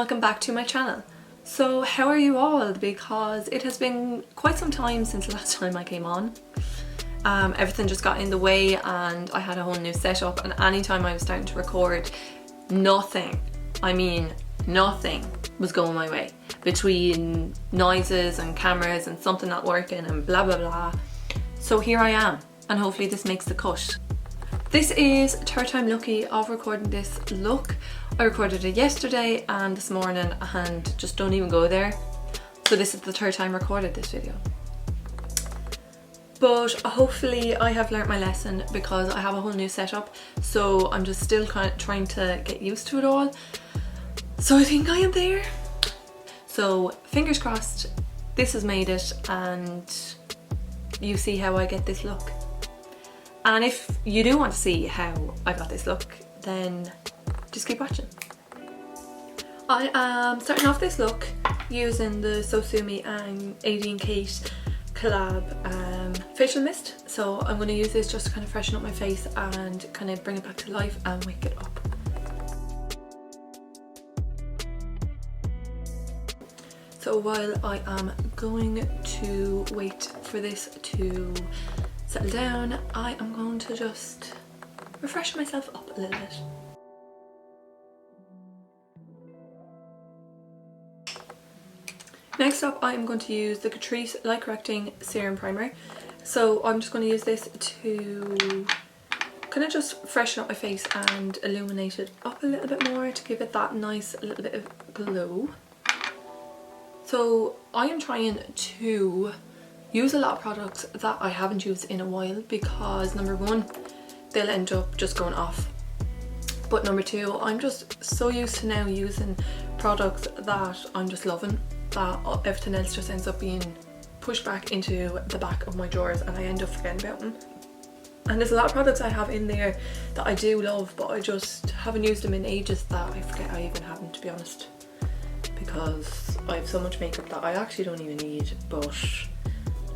welcome back to my channel. So how are you all? Because it has been quite some time since the last time I came on. Everything just got in the way and I had a whole new setup, and anytime I was starting to record, nothing, I mean nothing, was going my way. Between noises and cameras and something not working and blah blah blah. So here I am, and hopefully this makes the cut. This is third time lucky of recording this look. I recorded it yesterday and this morning and just don't even go there. So this is the third time I recorded this video. But hopefully I have learnt my lesson because I have a whole new setup. So I'm just still kind of trying to get used to it all. So I think I am there. So fingers crossed this has made it and you see how I get this look. And if you do want to see how I got this look, then just keep watching. I am starting off this look using the So Sue Me and 18 Kate collab facial mist. So I'm going to use this just to kind of freshen up my face and kind of bring it back to life and wake it up. So while I am going to wait for this to settle down, I am going to just refresh myself up a little bit. Next up, I am going to use the Catrice Light Correcting Serum Primer. So I'm just going to use this to kind of just freshen up my face and illuminate it up a little bit more to give it that nice little bit of glow. So I am trying to use a lot of products that I haven't used in a while because number one, they'll end up just going off. But number two, I'm just so used to now using products that I'm just loving that everything else just ends up being pushed back into the back of my drawers and I end up forgetting about them. And there's a lot of products I have in there that I do love, but I just haven't used them in ages that I forget I even have them, to be honest. Because I have so much makeup that I actually don't even need, but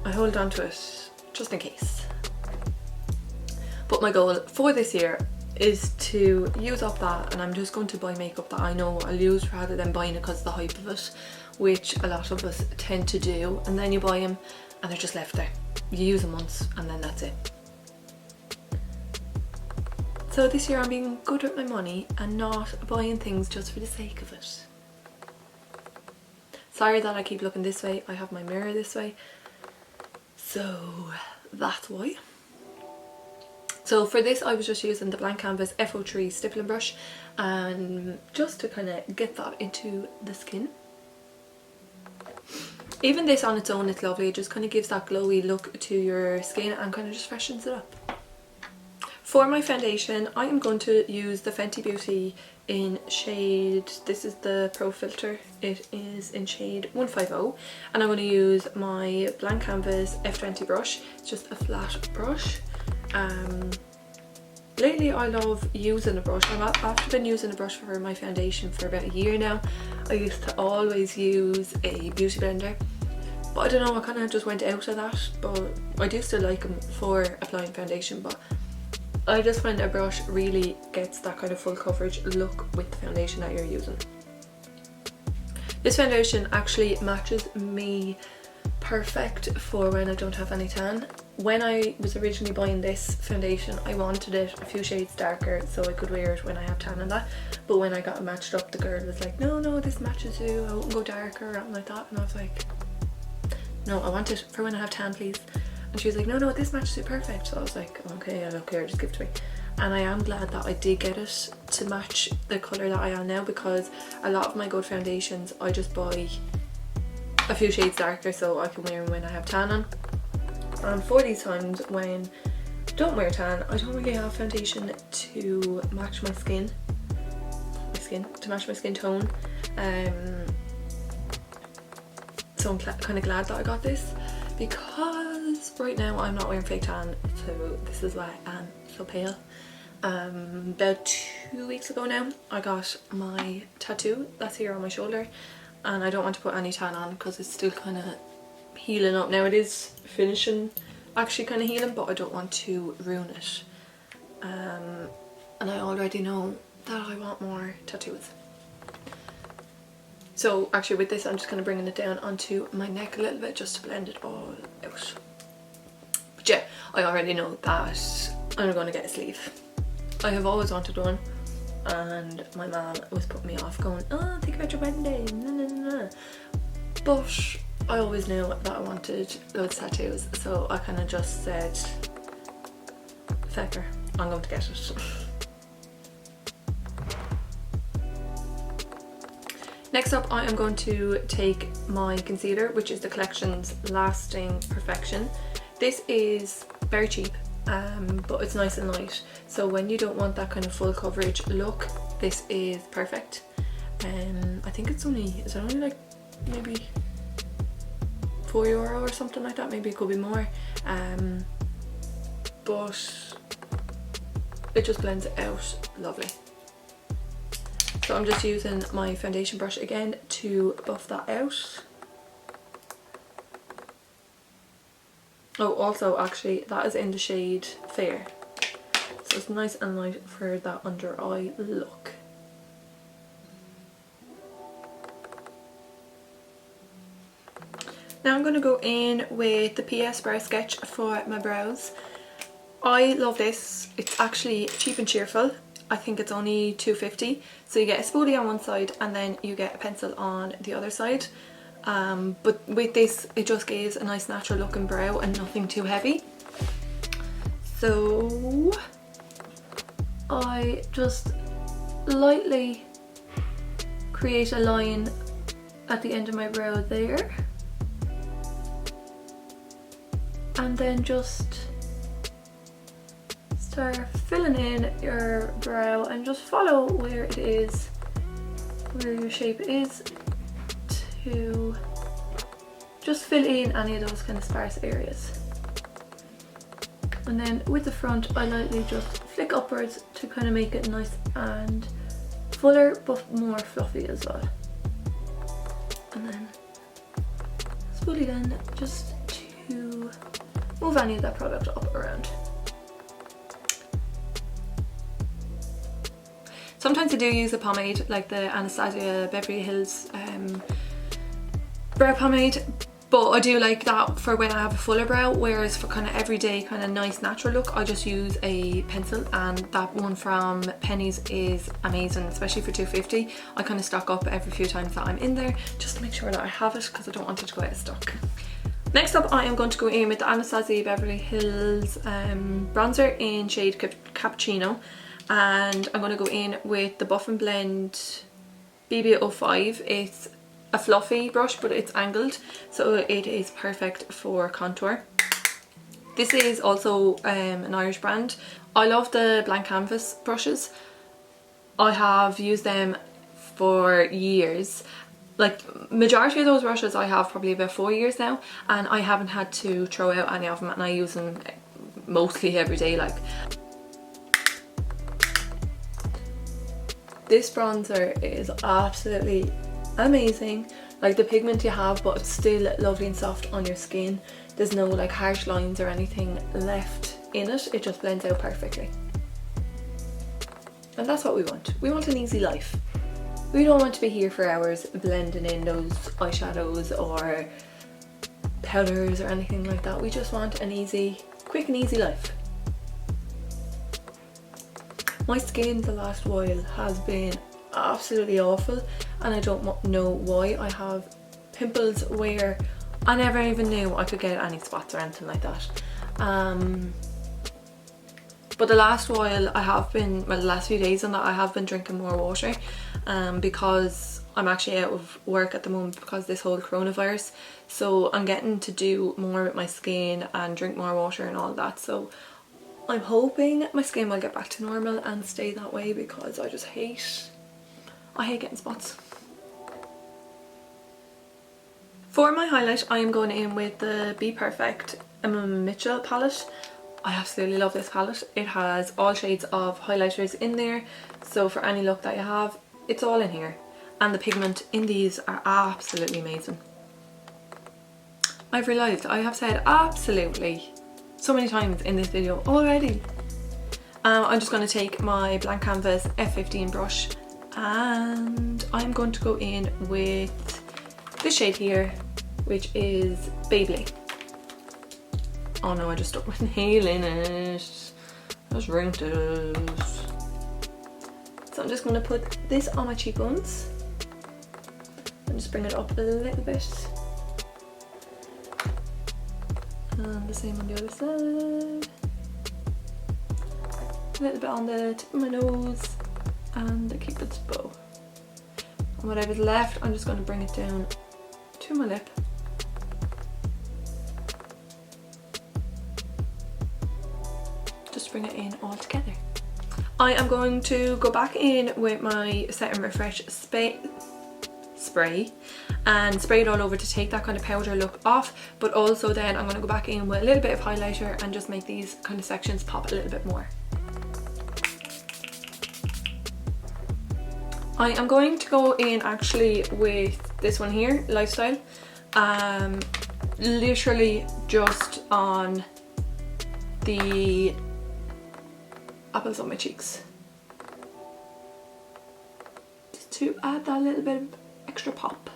I hold on to it just in case. But my goal for this year is to use up that, and I'm just going to buy makeup that I know I'll use rather than buying it because of the hype of it, which a lot of us tend to do, and then you buy them and they're just left there. You use them once and then that's it. So this year I'm being good with my money and not buying things just for the sake of it. Sorry that I keep looking this way, I have my mirror this way. So that's why. So for this I was just using the Blank Canvas FO3 stippling brush and just to kind of get that into the skin. Even this on its own, it's lovely. It just kind of gives that glowy look to your skin and kind of just freshens it up. For my foundation, I am going to use the Fenty Beauty in shade, this is the Pro Filter, it is in shade 150, and I'm going to use my Blank Canvas F20 brush. It's just a flat brush. Lately I love using a brush. I've been using a brush for my foundation for about a year now. I used to always use a beauty blender, but I don't know, I kind of just went out of that, but I do still like them for applying foundation, but I just find a brush really gets that kind of full coverage look with the foundation that you're using. This foundation actually matches me perfect for when I don't have any tan. When I was originally buying this foundation, I wanted it a few shades darker so I could wear it when I have tan and that. But when I got it matched up, the girl was like, no, this matches you, I wouldn't go darker or anything like that. And I was like, no, I want it for when I have tan, please. And she was like, no, this matches you perfect. So I was like, okay, I don't care, just give it to me. And I am glad that I did get it to match the colour that I am now, because a lot of my good foundations, I just buy a few shades darker so I can wear them when I have tan on. And for these times when I don't wear tan, I don't really have foundation to match my skin. To match my skin tone. So I'm kind of glad that I got this, because right now I'm not wearing fake tan, so this is why I'm so pale. About 2 weeks ago now, I got my tattoo that's here on my shoulder, and I don't want to put any tan on because it's still kind of healing up. Now it is finishing, actually kind of healing, but I don't want to ruin it. And I already know that I want more tattoos. So actually with this I'm just kind of bringing it down onto my neck a little bit just to blend it all out. But yeah, I already know that I'm going to get a sleeve. I have always wanted one, and my mum was putting me off going, oh, think about your wedding day, no, no, no, no. But I always knew that I wanted loads of tattoos, so I kind of just said, fecker, I'm going to get it. Next up, I am going to take my concealer, which is the collection's Lasting Perfection. This is very cheap, but it's nice and light. So when you don't want that kind of full coverage look, this is perfect. I think it's only, is it only like maybe €4 or something like that? Maybe it could be more. But it just blends it out lovely. So I'm just using my foundation brush again to buff that out. Oh, also actually that is in the shade Fair. So it's nice and light for that under eye look. Now I'm going to go in with the PS Brow Sketch for my brows. I love this. It's actually cheap and cheerful. I think it's only $2.50. So you get a spoolie on one side and then you get a pencil on the other side. But with this it just gives a nice natural looking brow and nothing too heavy. So I just lightly create a line at the end of my brow there. And then just start filling in your brow and just follow where it is, where your shape is, to just fill in any of those kind of sparse areas. And then with the front I lightly just flick upwards to kind of make it nice and fuller but more fluffy as well. And then spoolie then just to move any of that product up around. Sometimes I do use a pomade like the Anastasia Beverly Hills brow pomade, but I do like that for when I have a fuller brow, whereas for kind of everyday kind of nice natural look I just use a pencil, and that one from Penny's is amazing, especially for $2.50. I kind of stock up every few times that I'm in there just to make sure that I have it because I don't want it to go out of stock. Next up I am going to go in with the Anastasia Beverly Hills bronzer in shade Cappuccino, and I'm going to go in with the Buff and Blend BB05. It's a fluffy brush but it's angled, so it is perfect for contour. This is also an Irish brand. I love the blank canvas brushes. I have used them for years. Like majority of those brushes I have probably about 4 years now, and I haven't had to throw out any of them, and I use them mostly every day. Like, this bronzer is absolutely amazing. Like the pigment you have, but it's still lovely and soft on your skin. There's no like harsh lines or anything left in it. It just blends out perfectly. And that's what we want. We want an easy life. We don't want to be here for hours blending in those eyeshadows or powders or anything like that. We just want an easy, quick and easy life. My skin the last while has been absolutely awful, and I don't know why. I have pimples where I never even knew I could get any spots or anything like that. But the last while I have been, well, the last few days on that, I have been drinking more water because I'm actually out of work at the moment because of this whole coronavirus. So I'm getting to do more with my skin and drink more water and all that. So I'm hoping my skin will get back to normal and stay that way, because I just hate getting spots. For my highlight I am going in with the Be Perfect Emma Mitchell palette. I absolutely love this palette. It has all shades of highlighters in there, so for any look that you have, it's all in here. And the pigment in these are absolutely amazing. I've realised I have said absolutely so many times in this video already. I'm just going to take my blank canvas F15 brush and I'm going to go in with this shade here, which is Baby. Oh no, I just stuck my nail in it. I just ruined it. So I'm just going to put this on my cheekbones and just bring it up a little bit. And the same on the other side. A little bit on the tip of my nose and the Cupid's bow. And whatever's left, I'm just going to bring it down to my lip. Just bring it in all together. I am going to go back in with my Set and Refresh spray and spray it all over to take that kind of powder look off, but also then I'm going to go back in with a little bit of highlighter and just make these kind of sections pop a little bit more. I am going to go in actually with this one here, Lifestyle, literally just on the apples on my cheeks, just to add that little bit of extra pop.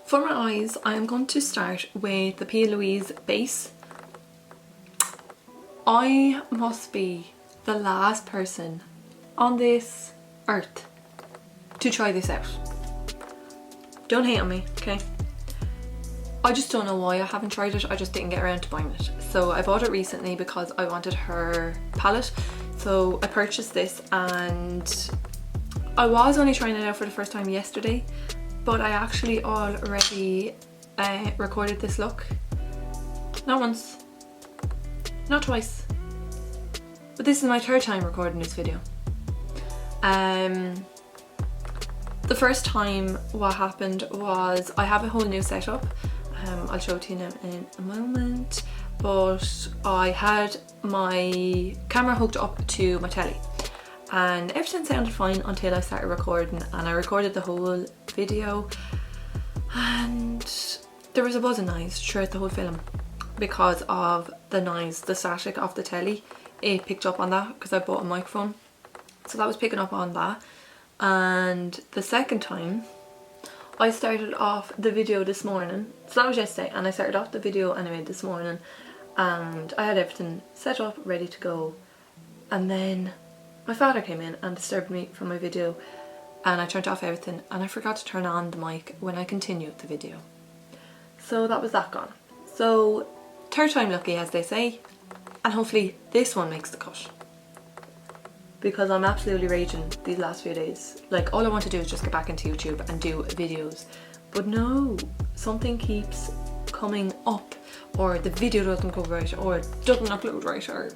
For my eyes, I am going to start with the P. Louise base. I must be the last person on this earth to try this out. Don't hate on me, okay? I just don't know why I haven't tried it. I just didn't get around to buying it. So I bought it recently because I wanted her palette. So I purchased this and I was only trying it out for the first time yesterday, but I actually already recorded this look. Not once, not twice, but this is my third time recording this video. The first time what happened was I have a whole new setup. I'll show it to you now in a moment, but I had my camera hooked up to my telly and everything sounded fine until I started recording, and I recorded the whole video and there was a buzzing noise throughout the whole film because of the noise, the static of the telly. It picked up on that because I bought a microphone, so that was picking up on that. And the second time I started off the video this morning, so that was yesterday, and I started off the video anyway this morning and I had everything set up ready to go, and then my father came in and disturbed me from my video and I turned off everything and I forgot to turn on the mic when I continued the video. So that was that gone. So third time lucky, as they say, and hopefully this one makes the cut, because I'm absolutely raging these last few days. Like, all I want to do is just get back into YouTube and do videos, but no, something keeps coming up, or the video doesn't go right, or it doesn't upload right, or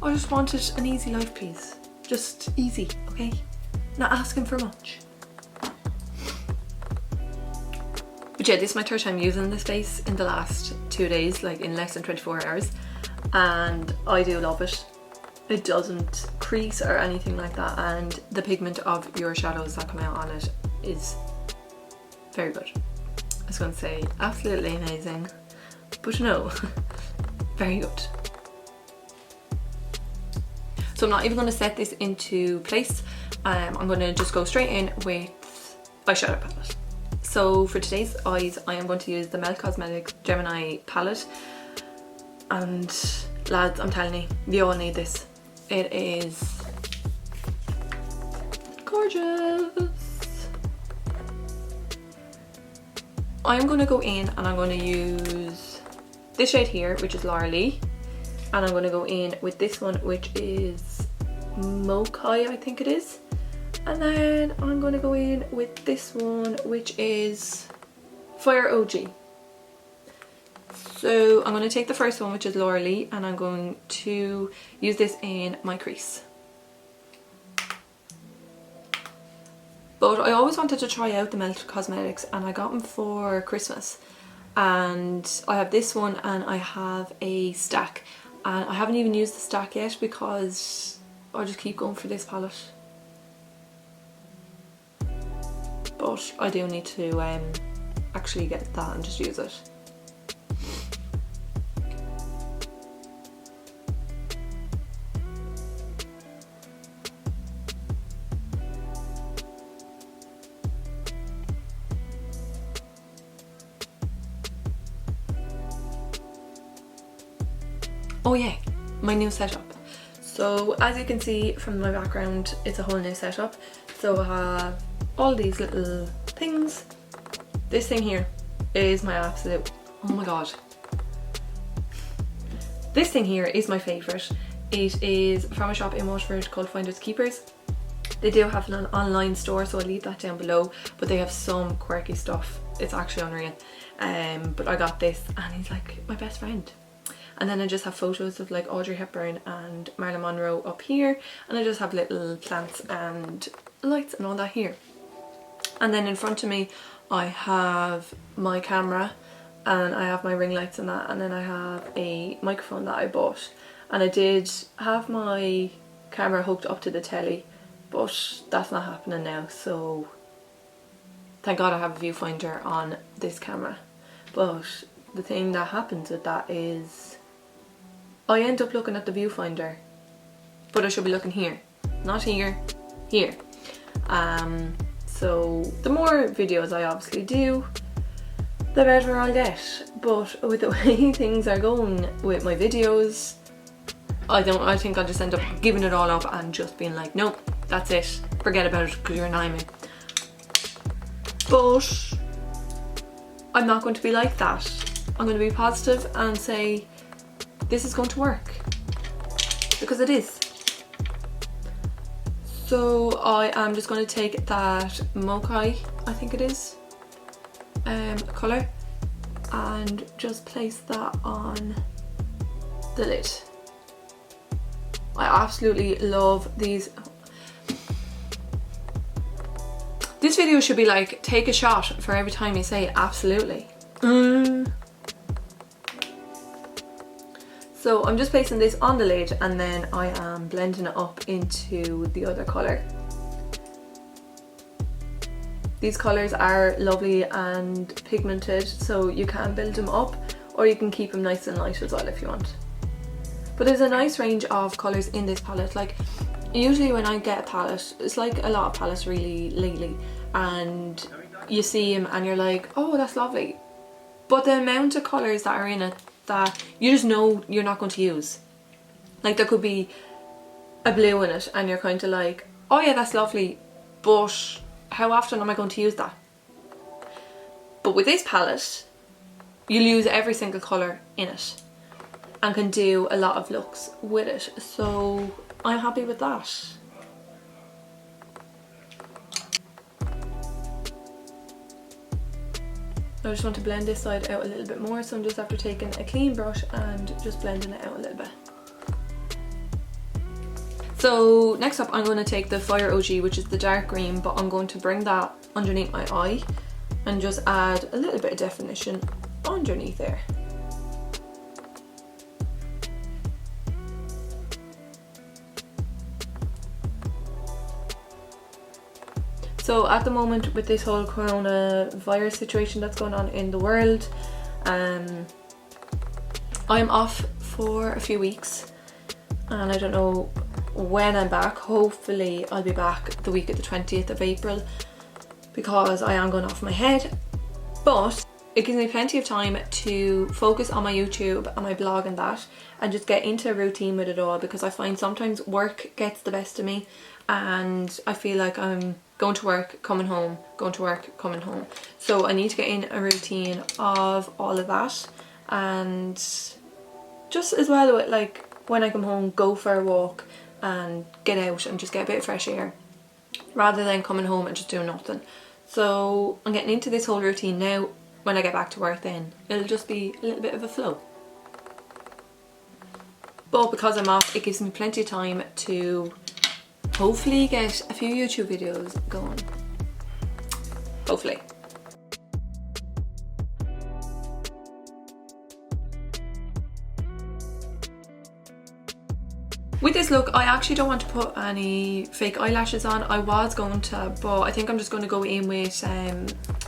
I just wanted an easy life, please. Just easy, okay? Not asking for much. But yeah, this is my third time using this face in the last 2 days, like in less than 24 hours, and I do love it. It doesn't crease or anything like that, and the pigment of your shadows that come out on it is very good. I was going to say absolutely amazing, but no, very good. So I'm not even going to set this into place. I'm going to just go straight in with eyeshadow palette. So for today's eyes, I am going to use the Melt Cosmetics Gemini palette, and lads, I'm telling you, you all need this. It is gorgeous. I'm going to go in and I'm going to use this shade here, which is Laura Lee, and I'm going to go in with this one, which is Mokai, I think it is, and then I'm going to go in with this one, which is Fire OG. So I'm going to take the first one, which is Laura Lee, and I'm going to use this in my crease. But I always wanted to try out the Melt Cosmetics, and I got them for Christmas. And I have this one and I have a stack. And I haven't even used the stack yet because I just keep going for this palette. But I do need to actually get that and just use it. Oh yeah, my new setup. So as you can see from my background, it's a whole new setup. So I have all these little things. This thing here is my absolute, oh my god. This thing here is my favourite. It is from a shop in Waterford called Finders Keepers. They do have an online store, so I'll leave that down below, but they have some quirky stuff. It's actually unreal. But I got this and he's like my best friend. And then I just have photos of like Audrey Hepburn and Marilyn Monroe up here, and I just have little plants and lights and all that here. And then in front of me I have my camera and I have my ring lights and that, and then I have a microphone that I bought. And I did have my camera hooked up to the telly, but that's not happening now, so thank God I have a viewfinder on this camera. But the thing that happens with that is I end up looking at the viewfinder, but I should be looking here, not here, here. So the more videos I obviously do, the better I'll get. But with the way things are going with my videos, I think I'll just end up giving it all up and just being like, nope, that's it, forget about it because you're annoying me. But I'm not going to be like that. I'm going to be positive and say this is going to work, because it is. So I am just going to take that mocha, I think it is, colour, and just place that on the lid. I absolutely love these. This video should be like, take a shot for every time you say absolutely. So I'm just placing this on the lid and then I am blending it up into the other colour. These colours are lovely and pigmented, so you can build them up or you can keep them nice and light as well if you want. But there's a nice range of colours in this palette. Like usually when I get a palette, it's like a lot of palettes really lately, and you see them and you're like, oh that's lovely, but the amount of colours that are in it that you just know you're not going to use. Like there could be a blue in it and you're kind of like, oh yeah that's lovely, but how often am I going to use that? But with this palette you'll use every single colour in it and can do a lot of looks with it, so I'm happy with that. I just want to blend this side out a little bit more, so I'm just after taking a clean brush and just blending it out a little bit. So next up I'm going to take the Fire OG, which is the dark green, but I'm going to bring that underneath my eye and just add a little bit of definition underneath there. So at the moment with this whole coronavirus situation that's going on in the world, I'm off for a few weeks and I don't know when I'm back. Hopefully I'll be back the week of the 20th of April because I am going off my head, but it gives me plenty of time to focus on my YouTube and my blog and that, and just get into a routine with it all, because I find sometimes work gets the best of me and I feel like I'm going to work, coming home, going to work, coming home. So I need to get in a routine of all of that, and just as well with like when I come home, go for a walk and get out and just get a bit of fresh air rather than coming home and just doing nothing. So I'm getting into this whole routine now. When I get back to work then it'll just be a little bit of a flow. But because I'm off, it gives me plenty of time to hopefully get a few YouTube videos going. Hopefully. With this look, I actually don't want to put any fake eyelashes on. I was going to, but I think I'm just going to go in with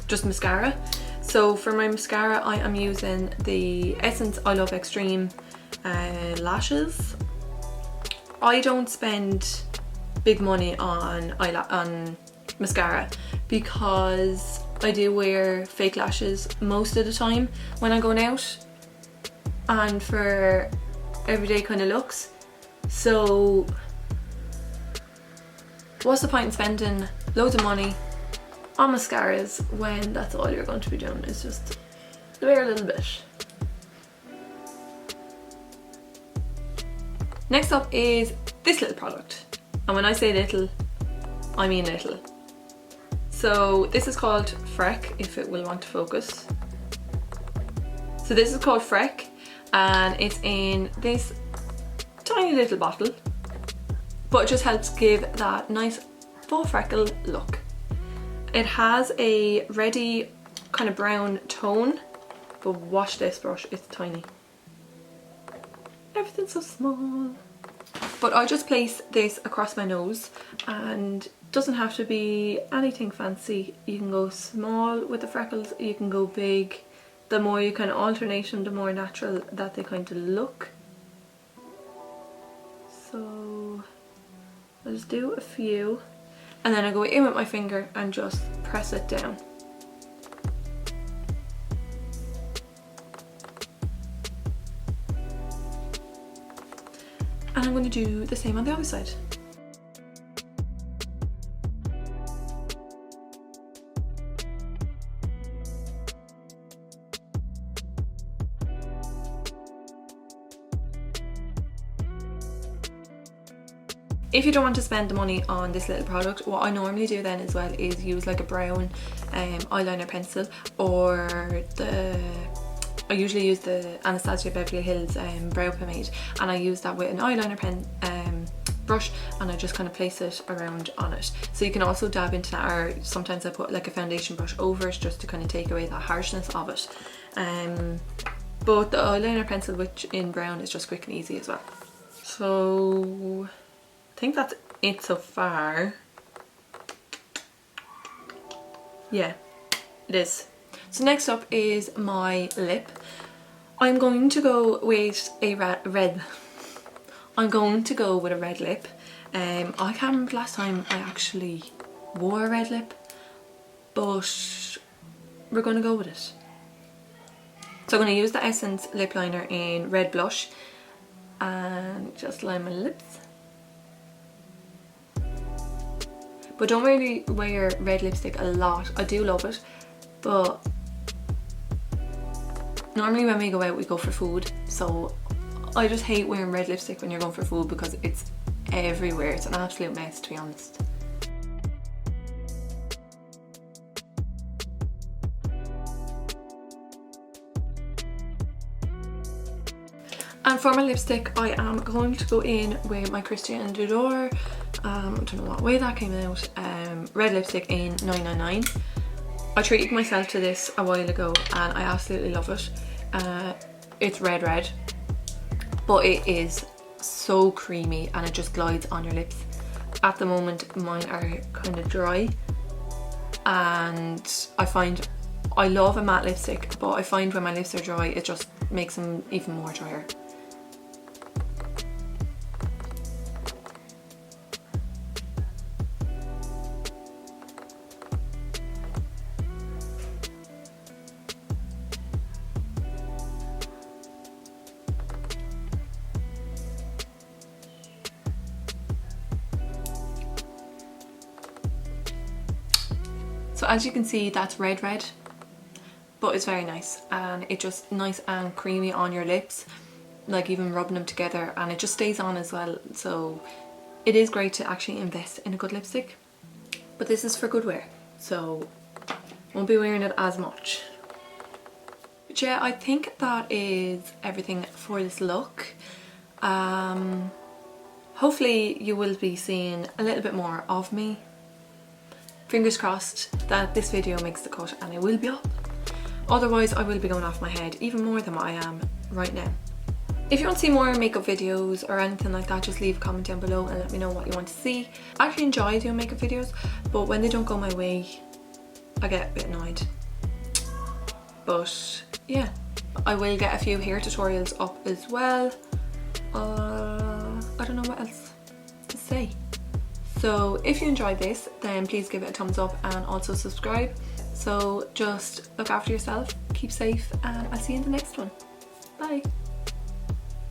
just mascara. So for my mascara, I am using the Essence I Love Extreme lashes. I don't spend big money on mascara because I do wear fake lashes most of the time when I'm going out, and for everyday kind of looks. So what's the point in spending loads of money on mascaras when that's all you're going to be doing is just wear a little bit. Next up is this little product, and when I say little, I mean little. So this is called Freck, if it will want to focus. So this is called Freck, and it's in this tiny little bottle, but it just helps give that nice faux freckle look. It has a reddy kind of brown tone, but watch this brush, it's tiny. Everything's so small. But I just place this across my nose, and it doesn't have to be anything fancy. You can go small with the freckles, you can go big. The more you kind of alternate them, the more natural that they kind of look. So I'll just do a few, and then I go in with my finger and just press it down. And I'm going to do the same on the other side. If you don't want to spend the money on this little product, what I normally do then as well is use like a brown eyeliner pencil, or I usually use the Anastasia Beverly Hills brow pomade, and I use that with an eyeliner pen brush, and I just kind of place it around on it. So you can also dab into that, or sometimes I put like a foundation brush over it just to kind of take away that harshness of it. But the eyeliner pencil, which in brown, is just quick and easy as well. So I think that's it so far. Yeah, it is. So next up is my lip. I'm going to go with a red. I'm going to go with a red lip. I can't remember the last time I actually wore a red lip, but we're going to go with it. So I'm going to use the Essence lip liner in Red Blush and just line my lips. But don't really wear red lipstick a lot. I do love it, but normally when we go out we go for food, so I just hate wearing red lipstick when you're going for food because it's everywhere. It's an absolute mess, to be honest. And for my lipstick, I am going to go in with my Christian Dior, I don't know what way that came out, red lipstick in 999. I treated myself to this a while ago and I absolutely love it. It's red, but it is so creamy and it just glides on your lips. At the moment mine are kind of dry, and I find I love a matte lipstick, but I find when my lips are dry it just makes them even more drier. So as you can see, that's red, but it's very nice, and it's just nice and creamy on your lips, like even rubbing them together, and it just stays on as well. So it is great to actually invest in a good lipstick, but this is for good wear, so won't be wearing it as much. But yeah, I think that is everything for this look. Hopefully you will be seeing a little bit more of me. Fingers crossed that this video makes the cut and it will be up. Otherwise I will be going off my head even more than what I am right now. If you want to see more makeup videos or anything like that, just leave a comment down below and let me know what you want to see. I actually enjoy doing makeup videos, but when they don't go my way I get a bit annoyed. But yeah, I will get a few hair tutorials up as well. I don't know what else to say. So if you enjoyed this, then please give it a thumbs up and also subscribe. So just look after yourself, keep safe, and I'll see you in the next one. Bye.